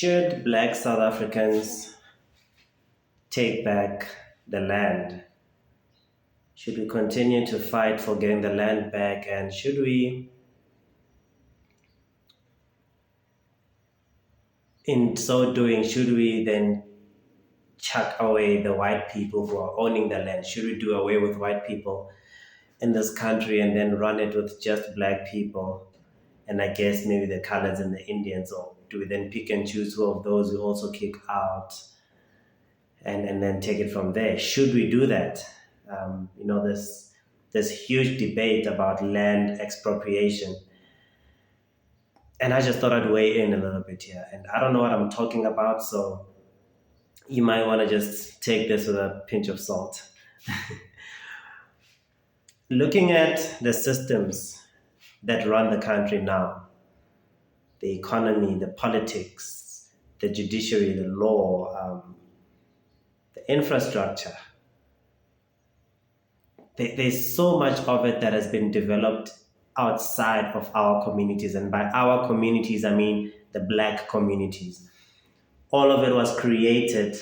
Should black South Africans take back the land? Should we continue to fight for getting the land back? And should we, in so doing, should we then chuck away the white people who are owning the land? Should we do away with white people in this country and then run it with just black people? And I guess maybe the colors and the Indians, or do we then pick and choose who of those we also kick out and then take it from there? Should we do that? This huge debate about land expropriation, and I just thought I'd weigh in a little bit here. And I don't know what I'm talking about, so you might want to just take this with a pinch of salt. Looking at the systems that run the country now, the economy, the politics, the judiciary, the law, the infrastructure. There's so much of it that has been developed outside of our communities. And by our communities, I mean the black communities. All of it was created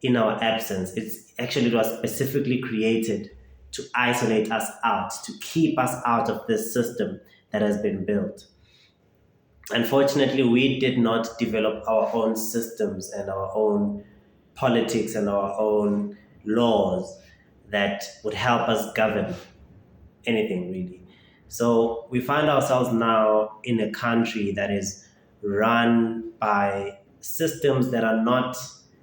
in our absence. It was specifically created to isolate us out, to keep us out of this system that has been built. Unfortunately, we did not develop our own systems and our own politics and our own laws that would help us govern anything really. So we find ourselves now in a country that is run by systems that are not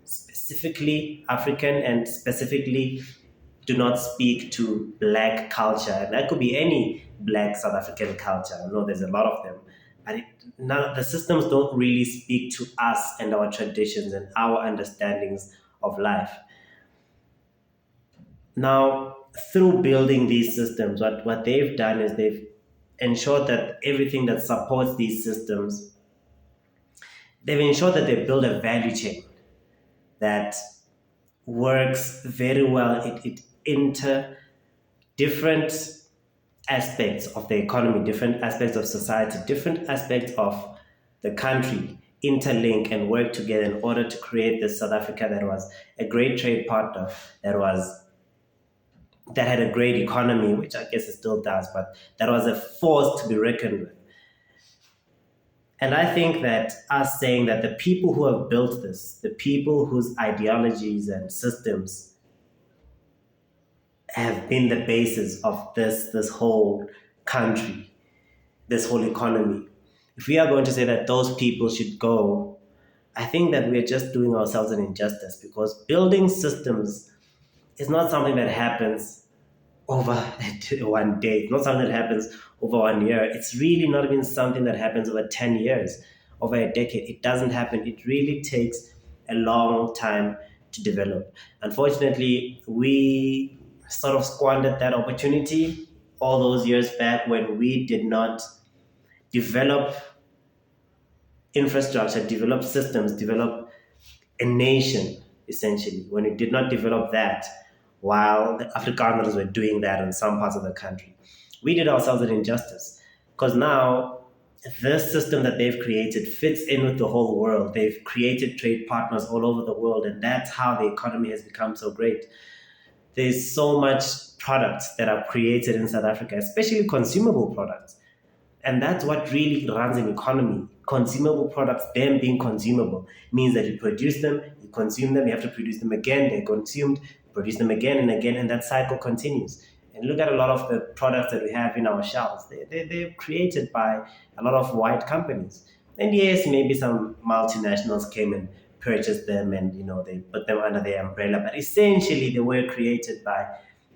specifically African and specifically do not speak to black culture. And that could be any black South African culture. I know there's a lot of them. But the systems don't really speak to us and our traditions and our understandings of life. Now, through building these systems, what they've done is they've ensured that everything that supports these systems, they've ensured that they build a value chain that works very well. It inter different aspects of the economy, different aspects of society, different aspects of the country interlink and work together in order to create this South Africa that was a great trade partner, that had a great economy, which I guess it still does, but that was a force to be reckoned with. And I think that us saying that the people who have built this, the people whose ideologies and systems have been the basis of this whole country, this whole economy, if we are going to say that those people should go, I think that we're just doing ourselves an injustice, because building systems is not something that happens over one day. It's not something that happens over 1 year. It's really not even something that happens over 10 years, over a decade. It doesn't happen. It really takes a long time to develop. Unfortunately, we sort of squandered that opportunity all those years back when we did not develop infrastructure, develop systems, develop a nation, essentially. When we did not develop that, while the Afrikaners were doing that in some parts of the country, we did ourselves an injustice, because now this system that they've created fits in with the whole world. They've created trade partners all over the world, and that's how the economy has become so great. There's so much products that are created in South Africa, especially consumable products. And that's what really runs an economy. Consumable products, them being consumable, means that you produce them, you consume them, you have to produce them again, they're consumed, produce them again and again, and that cycle continues. And look at a lot of the products that we have in our shelves. They're created by a lot of white companies. And yes, maybe some multinationals came and purchased them and they put them under their umbrella. But essentially they were created by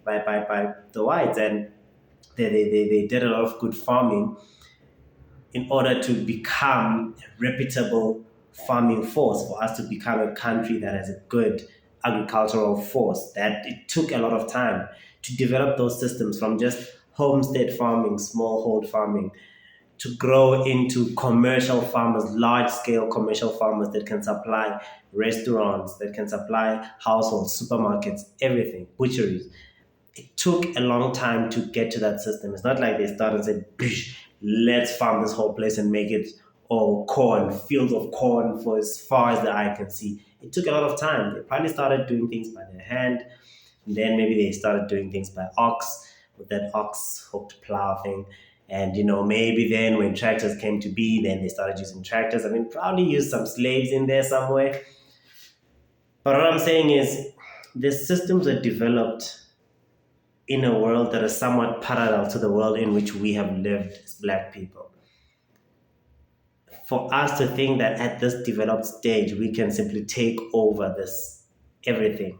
the whites, and they did a lot of good farming in order to become a reputable farming force, for us to become a country that has a good agricultural force. That it took a lot of time to develop those systems, from just homestead farming, smallhold farming, to grow into commercial farmers, large-scale commercial farmers that can supply restaurants, that can supply households, supermarkets, everything, butcheries. It took a long time to get to that system. It's not like they started and said, let's farm this whole place and make it or corn, fields of corn for as far as the eye can see. It took a lot of time. They probably started doing things by their hand, and then maybe they started doing things by ox, with that ox hooked plow thing. And maybe then when tractors came to be, then they started using tractors. I mean, probably used some slaves in there somewhere. But what I'm saying is, the systems are developed in a world that is somewhat parallel to the world in which we have lived as black people. For us to think that at this developed stage we can simply take over this everything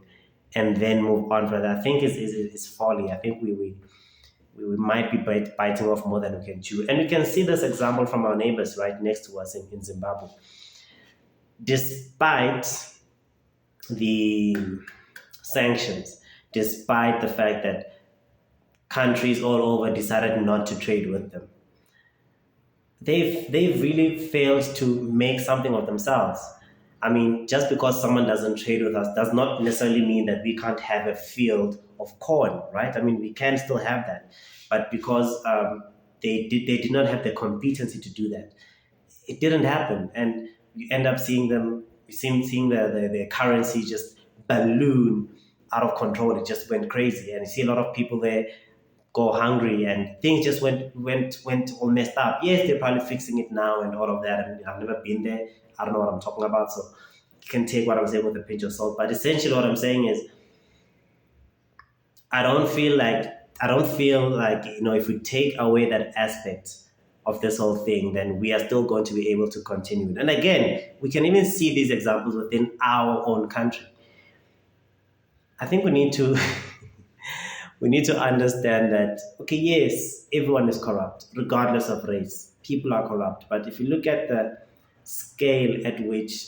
and then move on further, I think is folly. I think we might be biting off more than we can chew. And we can see this example from our neighbors right next to us in Zimbabwe. Despite the sanctions, despite the fact that countries all over decided not to trade with them, they've really failed to make something of themselves. I mean, just because someone doesn't trade with us does not necessarily mean that we can't have a field of corn, right? I mean, we can still have that, but because they did not have the competency to do that, it didn't happen, and you end up seeing them, seeing the currency just balloon out of control. It just went crazy, and you see a lot of people there go hungry, and things just went all messed up. Yes, they're probably fixing it now and all of that. I mean, I've never been there. I don't know what I'm talking about, so you can take what I'm saying with a pinch of salt. But essentially, what I'm saying is, I don't feel like if we take away that aspect of this whole thing, then we are still going to be able to continue it. And again, we can even see these examples within our own country. I think we need to we need to understand that, okay, yes, everyone is corrupt, regardless of race. People are corrupt. But if you look at the scale at which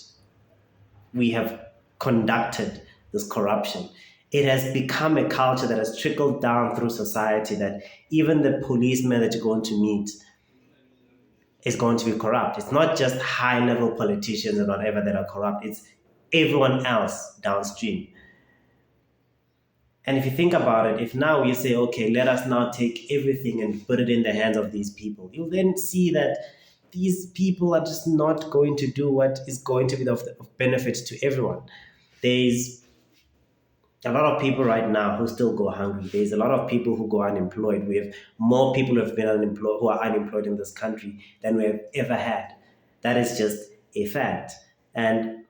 we have conducted this corruption, it has become a culture that has trickled down through society, that even the policeman that you're going to meet is going to be corrupt. It's not just high level politicians and whatever that are corrupt, it's everyone else downstream. And if you think about it, if now you say, okay, let us now take everything and put it in the hands of these people, you'll then see that these people are just not going to do what is going to be of benefit to everyone. There's a lot of people right now who still go hungry. There's a lot of people who go unemployed. We have more people who have been unemployed, who are unemployed in this country than we have ever had. That is just a fact. And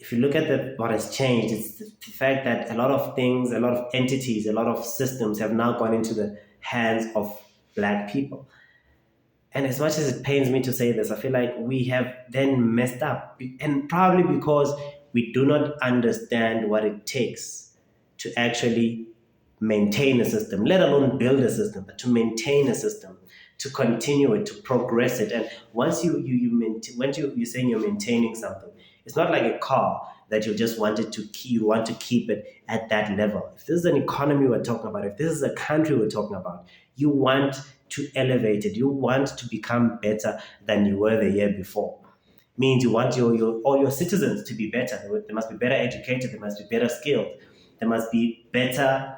if you look at what has changed, it's the fact that a lot of things, a lot of entities, a lot of systems have now gone into the hands of black people. And as much as it pains me to say this, I feel like we have then messed up. And probably because we do not understand what it takes to actually maintain a system, let alone build a system, but to maintain a system, to continue it, to progress it. And once you're saying you're maintaining something, it's not like a car that you just wanted to keep, you want to keep it at that level. If this is an economy we're talking about, if this is a country we're talking about, you want to elevate it. You want to become better than you were the year before. Means you want all your citizens to be better. They must be better educated. They must be better skilled. They must be better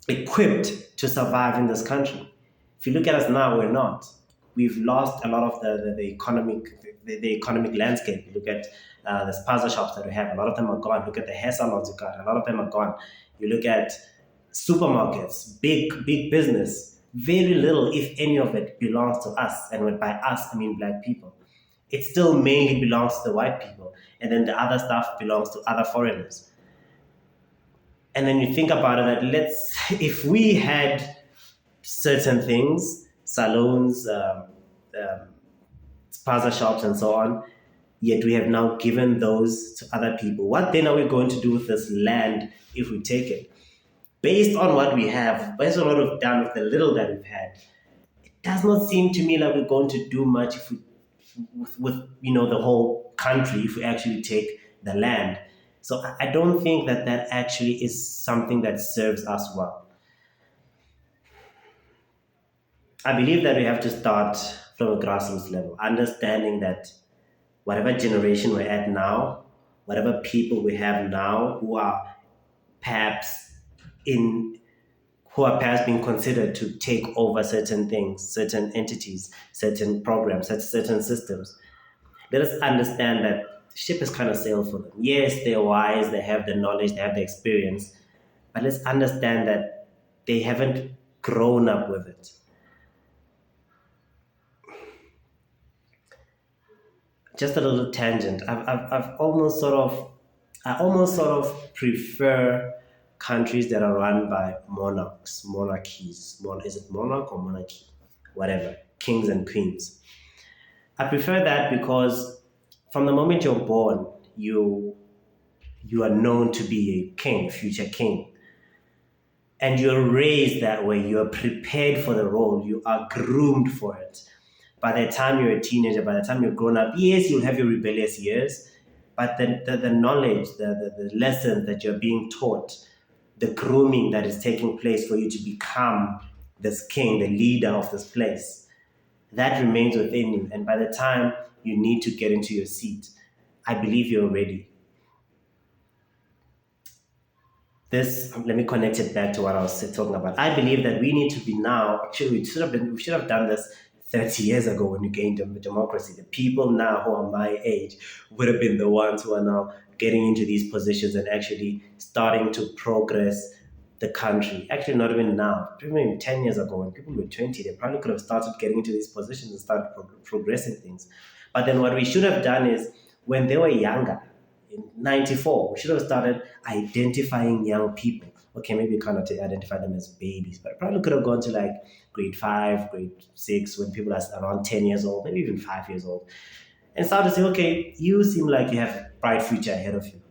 equipped to survive in this country. If you look at us now, we're not. We've lost a lot of the economic landscape. You look at the spaza shops that we have. A lot of them are gone. Look at the hair salons you got. A lot of them are gone. You look at supermarkets, big business. Very little, if any of it, belongs to us. And by us, I mean black people. It still mainly belongs to the white people. And then the other stuff belongs to other foreigners. And then you think about it, that if we had certain things, salons, spaza shops, and so on, yet we have now given those to other people, what then are we going to do with this land if we take it? Based on what we have, based on what we've done with the little that we've had, it does not seem to me like we're going to do much if we, with the whole country, if we actually take the land. So I don't think that actually is something that serves us well. I believe that we have to start from a grassroots level, understanding that whatever generation we're at now, whatever people we have now who are perhaps who are perhaps being considered to take over certain things, certain entities, certain programs, certain systems. Let us understand that the ship has kind of sailed for them. Yes, they're wise, they have the knowledge, they have the experience, but let's understand that they haven't grown up with it. Just a little tangent. I've almost sort of, I almost sort of prefer countries that are run by monarchs, monarchies. Is it monarch or monarchy? Whatever, kings and queens. I prefer that because from the moment you're born, you are known to be a king, future king, and you're raised that way. You are prepared for the role. You are groomed for it. By the time you're a teenager, by the time you're grown up, yes, you'll have your rebellious years, but the knowledge, the lessons that you're being taught, the grooming that is taking place for you to become this king, the leader of this place, that remains within you. And by the time you need to get into your seat, I believe you're ready. This, let me connect it back to what I was talking about. I believe that we need to be now, actually we should have done this 30 years ago when we gained democracy. The people now who are my age would have been the ones who are now getting into these positions and actually starting to progress the country. Actually, not even now, even 10 years ago when people were 20, they probably could have started getting into these positions and started progressing things. But then what we should have done is when they were younger, in 94, we should have started identifying young people. Okay, maybe you cannot identify them as babies, but probably could have gone to like grade 5, grade 6, when people are around 10 years old, maybe even 5 years old, and start to say, okay, you seem like you have a bright future ahead of you.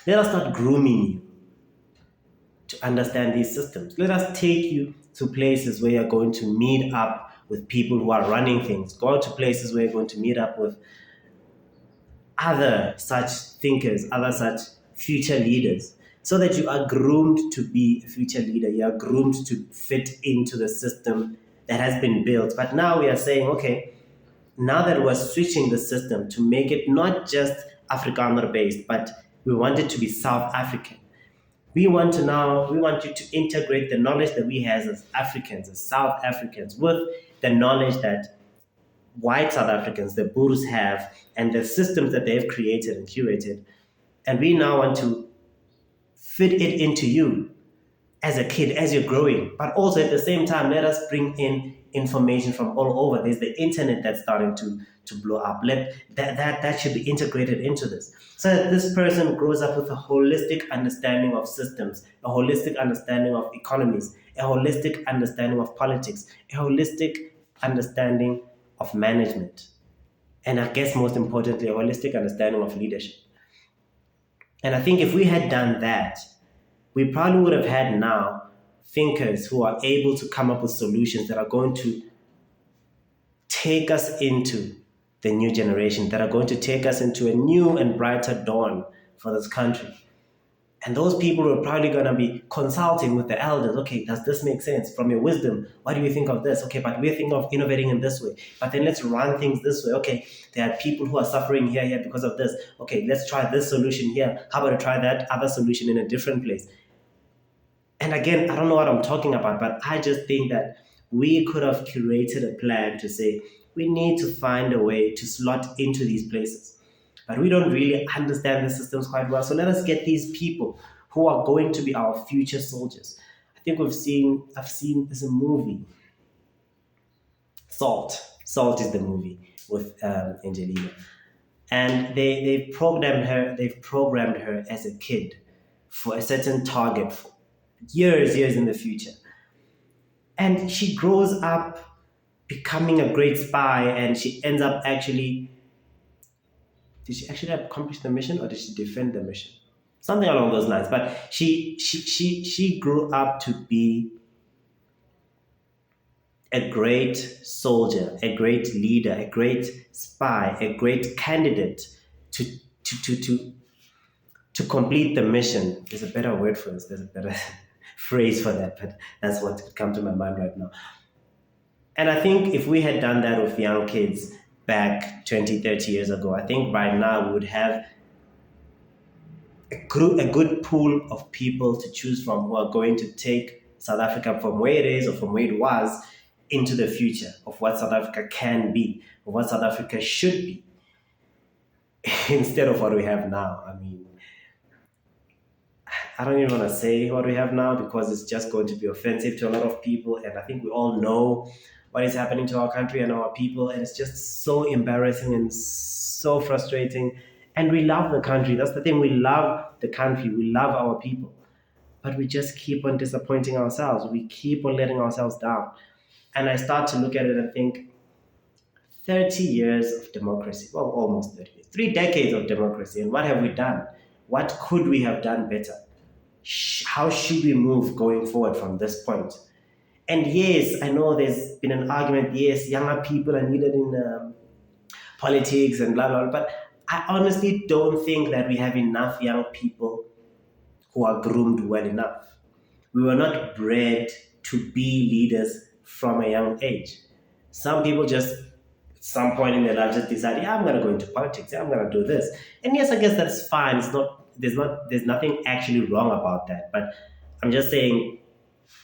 Let us start grooming you to understand these systems. Let us take you to places where you're going to meet up with people who are running things. Go to places where you're going to meet up with other such thinkers, other such future leaders, so that you are groomed to be a future leader. You are groomed to fit into the system that has been built. But now we are saying, okay, now that we're switching the system to make it not just Afrikaner based, but we want it to be South African. We want you to integrate the knowledge that we have as Africans, as South Africans, with the knowledge that white South Africans, the Burus have, and the systems that they've created and curated. And we now want to fit it into you as a kid, as you're growing. But also at the same time, let us bring in information from all over. There's the internet that's starting to blow up. Let that should be integrated into this. So that this person grows up with a holistic understanding of systems, a holistic understanding of economies, a holistic understanding of politics, a holistic understanding of management, and I guess most importantly, a holistic understanding of leadership. And I think if we had done that, we probably would have had now thinkers who are able to come up with solutions that are going to take us into the new generation, that are going to take us into a new and brighter dawn for this country. And those people are probably going to be consulting with the elders. Okay, does this make sense? From your wisdom, what do you think of this? Okay, but we're thinking of innovating in this way. But then let's run things this way. Okay, there are people who are suffering here because of this. Okay, let's try this solution here. How about I try that other solution in a different place? And again, I don't know what I'm talking about, but I just think that we could have curated a plan to say, we need to find a way to slot into these places. But we don't really understand the systems quite well. So let us get these people who are going to be our future soldiers. I think I've seen this movie, Salt. Salt is the movie with Angelina. And they've programmed her as a kid for a certain target for years in the future. And she grows up becoming a great spy, and she ends up actually, did she actually accomplish the mission or did she defend the mission? Something along those lines. But she grew up to be a great soldier, a great leader, a great spy, a great candidate to to complete the mission. There's a better word for this. There's a better phrase for that, but that's what comes to my mind right now. And I think if we had done that with young kids back 20, 30 years ago, I think by now we would have a good pool of people to choose from who are going to take South Africa from where it is or from where it was into the future of what South Africa can be, of what South Africa should be, instead of what we have now. I mean, I don't even want to say what we have now because it's just going to be offensive to a lot of people. And I think we all know what is happening to our country and our people. And it's just so embarrassing and so frustrating. And we love the country. That's the thing. We love the country. We love our people. But we just keep on disappointing ourselves. We keep on letting ourselves down. And I start to look at it and think 30 years of democracy, well, almost 30 years, 3 decades of democracy. And what have we done? What could we have done better? How should we move going forward from this point? And yes, I know there's been an argument. Yes, younger people are needed in politics and blah, blah, blah. But I honestly don't think that we have enough young people who are groomed well enough. We were not bred to be leaders from a young age. Some people just, at some point in their life, just decide, yeah, I'm going to go into politics. Yeah, I'm going to do this. And yes, I guess that's fine. It's not. There's nothing actually wrong about that. But I'm just saying,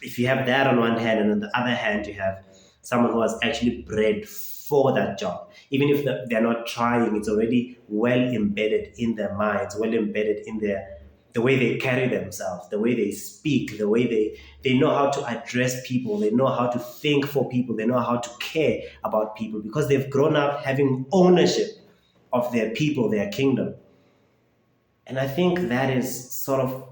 if you have that on one hand, and on the other hand, you have someone who was actually bred for that job, even if they're not trying, it's already well embedded in their minds, well embedded in the way they carry themselves, the way they speak, the way they know how to address people, they know how to think for people, they know how to care about people because they've grown up having ownership of their people, their kingdom. And I think that is sort of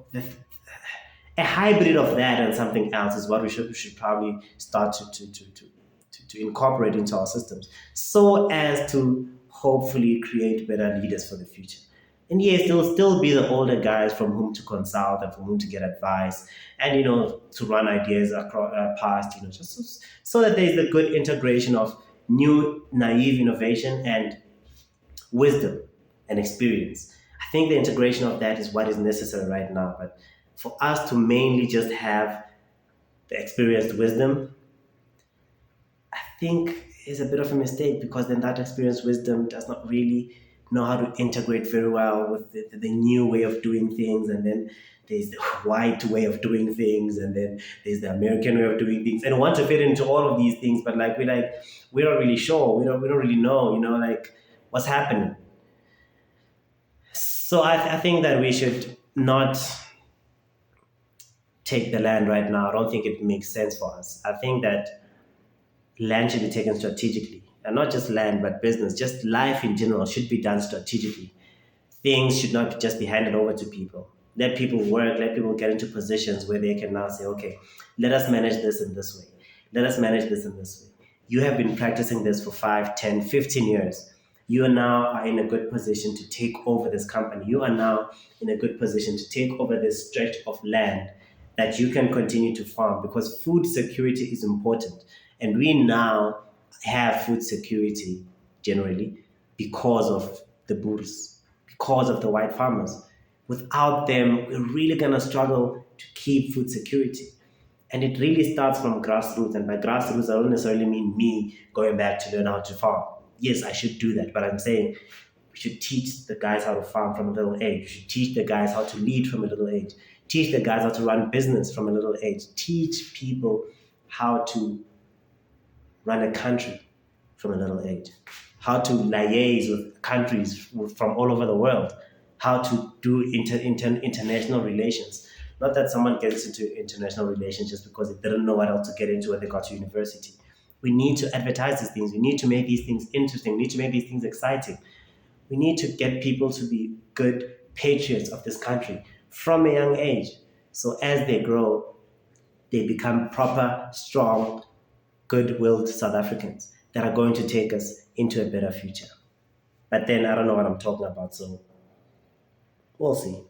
a hybrid of that and something else is what we should probably start to incorporate into our systems so as to hopefully create better leaders for the future. And yes, there will still be the older guys from whom to consult and from whom to get advice and, to run ideas across past, just so that there's a good integration of new, naive innovation and wisdom and experience. I think the integration of that is what is necessary right now. But for us to mainly just have the experienced wisdom, I think is a bit of a mistake because then that experienced wisdom does not really know how to integrate very well with the new way of doing things. And then there's the white way of doing things, and then there's the American way of doing things. And I want to fit into all of these things, but we're not really sure. We don't really know, what's happening. So I think that we should not take the land right now. I don't think it makes sense for us. I think that land should be taken strategically, and not just land, but business, just life in general should be done strategically. Things should not just be handed over to people. Let people work, let people get into positions where they can now say, okay, let us manage this in this way. Let us manage this in this way. You have been practicing this for 5, 10, 15 years. You are now in a good position to take over this company. You are now in a good position to take over this stretch of land that you can continue to farm because food security is important. And we now have food security generally because of the Boers, because of the white farmers. Without them, we're really going to struggle to keep food security. And it really starts from grassroots. And by grassroots, I don't necessarily mean me going back to learn how to farm. Yes, I should do that. But I'm saying we should teach the guys how to farm from a little age. We should teach the guys how to lead from a little age. Teach the guys how to run business from a little age. Teach people how to run a country from a little age. How to liaise with countries from all over the world. How to do international relations. Not that someone gets into international relations just because they didn't know what else to get into when they got to university. We need to advertise these things. We need to make these things interesting. We need to make these things exciting. We need to get people to be good patriots of this country from a young age. So as they grow, they become proper, strong, good-willed South Africans that are going to take us into a better future. But then I don't know what I'm talking about, so we'll see.